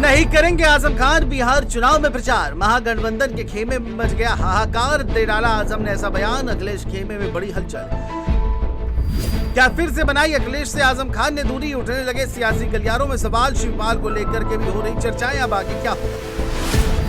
नहीं करेंगे आजम खान बिहार चुनाव में प्रचार, महागठबंधन के खेमे में मच गया हाहाकार, दे डाला आजम ने ऐसा बयान, अखिलेश खेमे में बड़ी हलचल। क्या फिर से बनाई अखिलेश से आजम खान ने दूरी, उठने लगे सियासी गलियारों में सवाल, शिवपाल को लेकर के भी हो रही चर्चाएं। अब आगे क्या होगा?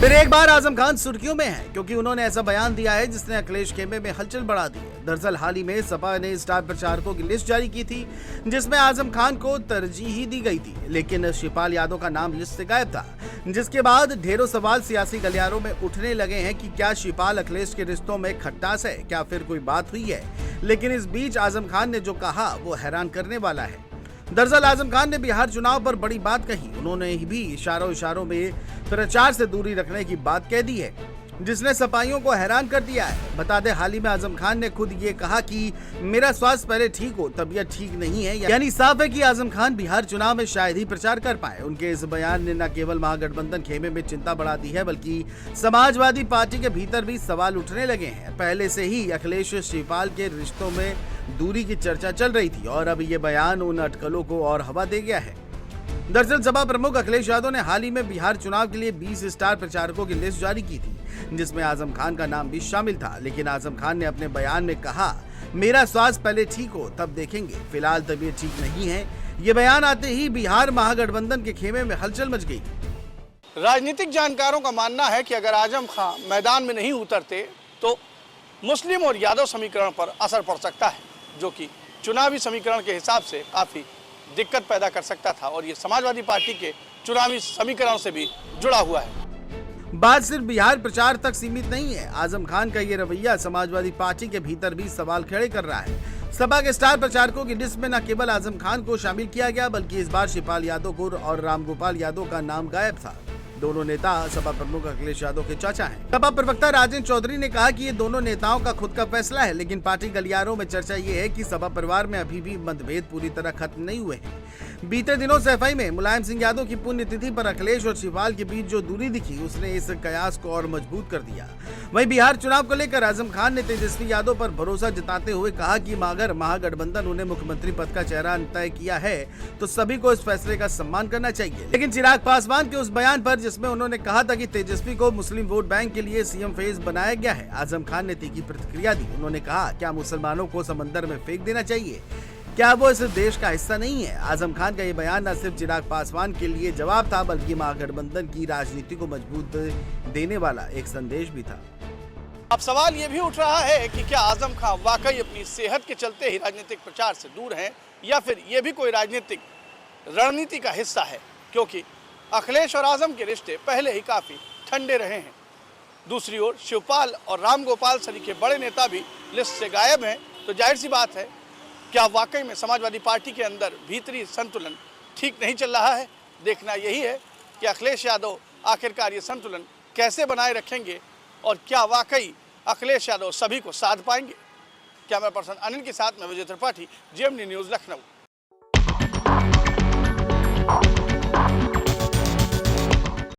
फिर एक बार आजम खान सुर्खियों में है क्योंकि उन्होंने ऐसा बयान दिया है जिसने अखिलेश खेमे में हलचल बढ़ा दी है। दरअसल हाल ही में सपा ने स्टार प्रचारकों की लिस्ट जारी की थी जिसमें आजम खान को तरजीह दी गई थी, लेकिन शिवपाल यादव का नाम लिस्ट से गायब था, जिसके बाद ढेरों सवाल सियासी गलियारों में उठने लगे हैं कि क्या शिवपाल अखिलेश के रिश्तों में खट्टास है, क्या फिर कोई बात हुई है। लेकिन इस बीच आजम खान ने जो कहा वो हैरान करने वाला है। दरअसल आजम खान ने बिहार चुनाव पर बड़ी बात कही, उन्होंने भी इशारों में प्रचार से दूरी रखने की बात कह दी है, जिसने सपाइयों को हैरान कर दिया है। बता दें हाल ही में आजम खान ने खुद ये कहा कि मेरा स्वास्थ्य पहले ठीक हो, तबीयत ठीक नहीं है, यानी साफ है कि आजम खान बिहार चुनाव में शायद ही प्रचार कर पाए। उनके इस बयान ने न केवल महागठबंधन खेमे में चिंता बढ़ा दी है बल्कि समाजवादी पार्टी के भीतर भी सवाल उठने लगे हैं। पहले से ही अखिलेश शिवपाल के रिश्तों में दूरी की चर्चा चल रही थी और अब ये बयान उन अटकलों को और हवा दे गया है। दरअसल सपा प्रमुख अखिलेश यादव ने हाल ही में बिहार चुनाव के लिए 20 स्टार प्रचारकों की लिस्ट जारी की थी जिसमें आजम खान का नाम भी शामिल था, लेकिन आजम खान ने अपने बयान में कहा मेरा स्वास्थ्य पहले ठीक हो तब देखेंगे, फिलहाल तबीयत ठीक नहीं है। ये बयान आते ही बिहार महागठबंधन के खेमे में हलचल मच गई। राजनीतिक जानकारों का मानना है कि अगर आजम खान मैदान में नहीं उतरते तो मुस्लिम और यादव समीकरण पर असर पड़ सकता है, जो कि चुनावी समीकरण के हिसाब से काफी दिक्कत पैदा कर सकता था और ये समाजवादी पार्टी के चुनावी समीकरण से भी जुड़ा हुआ है। बात सिर्फ बिहार प्रचार तक सीमित नहीं है। आजम खान का ये रवैया समाजवादी पार्टी के भीतर भी सवाल खड़े कर रहा है। सपा के स्टार प्रचारकों की लिस्ट में न केवल आजम खान को शामिल किया गया बल्कि इस बार शिवपाल यादव को और रामगोपाल यादव का नाम गायब था। दोनों नेता सपा प्रमुख अखिलेश यादव के चाचा हैं। सपा प्रवक्ता राजेंद्र चौधरी ने कहा कि ये दोनों नेताओं का खुद का फैसला है, लेकिन पार्टी गलियारों में चर्चा ये है कि सपा परिवार में अभी भी मतभेद पूरी तरह खत्म नहीं हुए हैं। बीते दिनों सफाई में मुलायम सिंह यादव की पुण्यतिथि पर अखिलेश और शिवपाल के बीच जो दूरी दिखी उसने इस कयास को और मजबूत कर दिया। वहीं बिहार चुनाव को लेकर आजम खान ने तेजस्वी यादव पर भरोसा जताते हुए कहा कि अगर महागठबंधन उन्हें मुख्यमंत्री पद का चेहरा तय किया है तो सभी को इस फैसले का सम्मान करना चाहिए। लेकिन चिराग पासवान के उस बयान पर जिसमें उन्होंने कहा था कि तेजस्वी को मुस्लिम वोट बैंक के लिए सीएम फेस बनाया गया है, आजम खान ने तीखी प्रतिक्रिया दी। उन्होंने कहा क्या मुसलमानों को समंदर में फेंक देना चाहिए, क्या वो इस देश का हिस्सा नहीं है। आजम खान का ये बयान न सिर्फ चिराग पासवान के लिए जवाब था बल्कि महागठबंधन की राजनीति को मजबूत देने वाला एक संदेश भी था। अब सवाल ये भी उठ रहा है कि क्या आजम खान वाकई अपनी सेहत के चलते ही राजनीतिक प्रचार से दूर हैं या फिर ये भी कोई राजनीतिक रणनीति का हिस्सा है, क्योंकि अखिलेश और आजम के रिश्ते पहले ही काफी ठंडे रहे हैं। दूसरी ओर शिवपाल और रामगोपाल सरीखे बड़े नेता भी लिस्ट से गायब हैं, तो जाहिर सी बात है क्या वाकई में समाजवादी पार्टी के अंदर भीतरी संतुलन ठीक नहीं चल रहा है। देखना यही है कि अखिलेश यादव आखिरकार ये संतुलन कैसे बनाए रखेंगे और क्या वाकई अखिलेश यादव सभी को साध पाएंगे। कैमरा पर्सन अनिल के साथ मैं विजय त्रिपाठी, GMD न्यूज़, लखनऊ।